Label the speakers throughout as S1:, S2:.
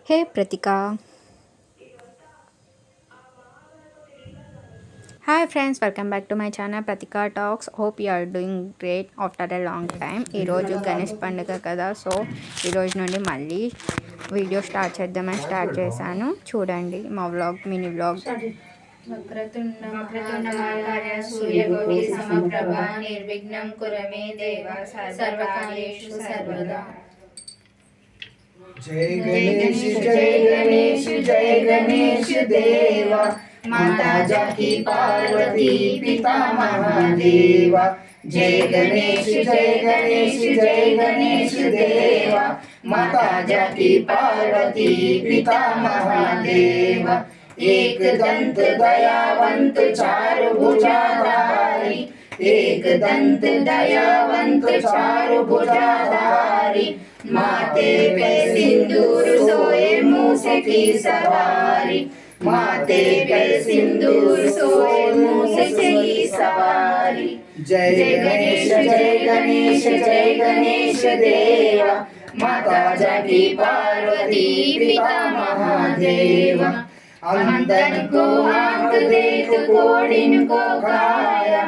S1: Hey Pratika. Hi friends, welcome back to my channel Pratika Talks. Hope you are doing great after a long time. ఈరోజు గణేష్ పండుగ కదా, so ఈరోజు నుండి మళ్ళీ video start చేశాను. చూడండి మా వ్లాగ్, మినీ వ్లాగ్.
S2: వక్రతుండమహాకాయ సూర్యకోటి సమప్రభ నిర్విఘ్నం కురు మే దేవ సర్వకార్యేషు సర్వదా.
S3: जय गणेश जय गणेश जय गणेश देवा माता जाकी पार्वती पिता महादेवा। जय गणेश जय गणेश जय गणेश देवा माता जाकी पार्वती पिता महादेवा। एक दंत दयावंत चार भुजाधारी, एक दंत दयावंत चार भुजाधारी, माथे पे सिंदूर सोए मूसे की सवारी, माथे पे सिंदूर सोए मूसे की सवारी। जय गणेश जय गणेश जय गणेश देवा माता जाकी पार्वती पिता महादेवा। अंधन को आंख दे तो कोड़िन को काया,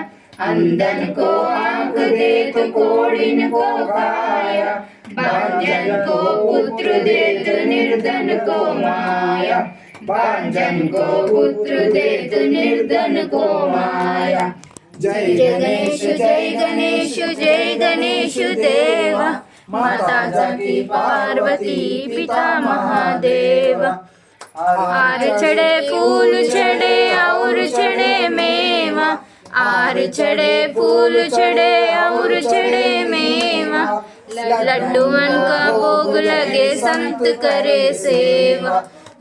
S3: अंधन को आंख दे तो कोड़िन को काया, बांझन को पुत्र दे तो निर्धन को माया, बांझन को पुत्र दे तो निर्धन को माया। जय गणेश जय गणेश जय गणेश देवा माता जाकी पार्वती पिता महादेवा। आर चढ़े फूल चढ़े और चढ़े मेवा, आर चढ़े फूल चढ़े और चढ़े मेवा, लड्डूअन का भोग लगे संत करे सेवा,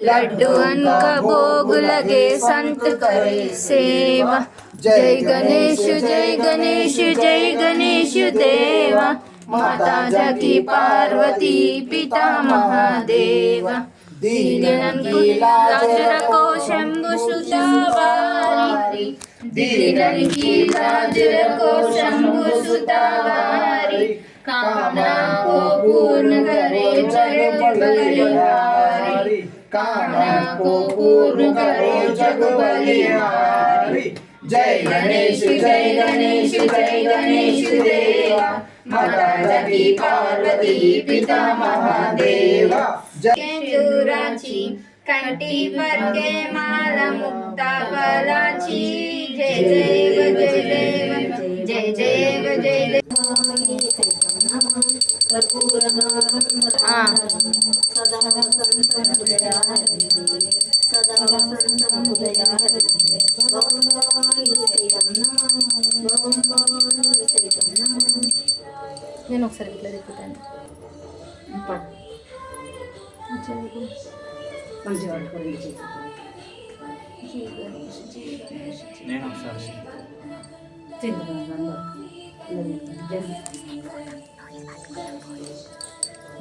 S3: लड्डूअन का भोग लगे संत करे सेवा। जय गणेश जय गणेश जय गणेश देवा माता जाकी पार्वती पिता महादेवा। दीनन की लाज रखो शंभु सुतावारी, दीनन की लाज रखो शंभु सुतावारी, कामना को पूर्ण करे जग बलिहारी, कामना को पूर्ण करे जग बलिहारी। जय गणेश जय गणेश जय गणेश देवा माता जाकी पार्वती पिता महादेवा।
S2: केंदुराची कंठी पर के माला मुक्ता बलाची, जय देव जय देव जय देव जय देव।
S1: నేను ఒకసారి ఇట్లా తిప్పుతాను.
S4: నేను ఒకసారి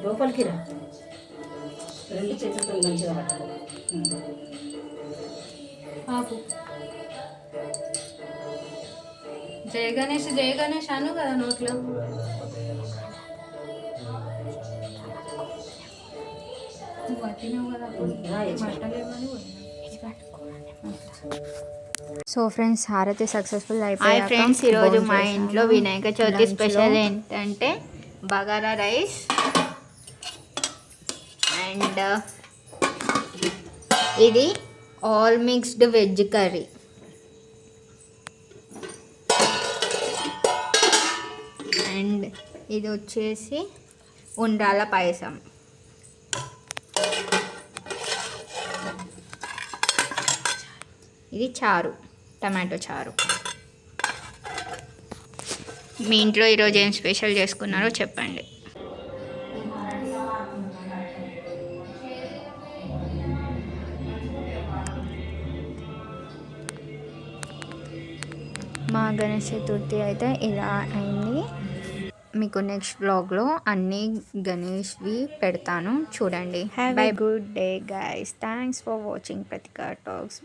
S5: లోపలికి రా, రెండు చేతులతో మంచిగా పట్టాలి.
S1: జయ గణేష్ అను కదా నోట్లో. నువ్వు పట్టినావు కదా అప్పుడు మట్టలేమని. సో ఫ్రెండ్స్, హారతి సక్సెస్ఫుల్ అయిపోయాయి.
S2: ఫ్రెండ్స్, ఈరోజు మా ఇంట్లో వినాయక చవితి స్పెషల్ ఏంటంటే బగారా రైస్ అండ్ ఇది all mixed veg curry and ఇది వచ్చేసి ఉండ్రాల పాయసం. ఇది చారు, టమాటో చారు. మీ ఇంట్లో ఈరోజు ఏం స్పెషల్ చేసుకున్నారో చెప్పండి.
S1: మా గణేష్ చతుర్థి అయితే ఇలా అయింది. మీకు నెక్స్ట్ బ్లాగ్లో అన్ని గణేష్వి పెడతాను, చూడండి. Have a good day guys. Thanks for watching Pratika Talks.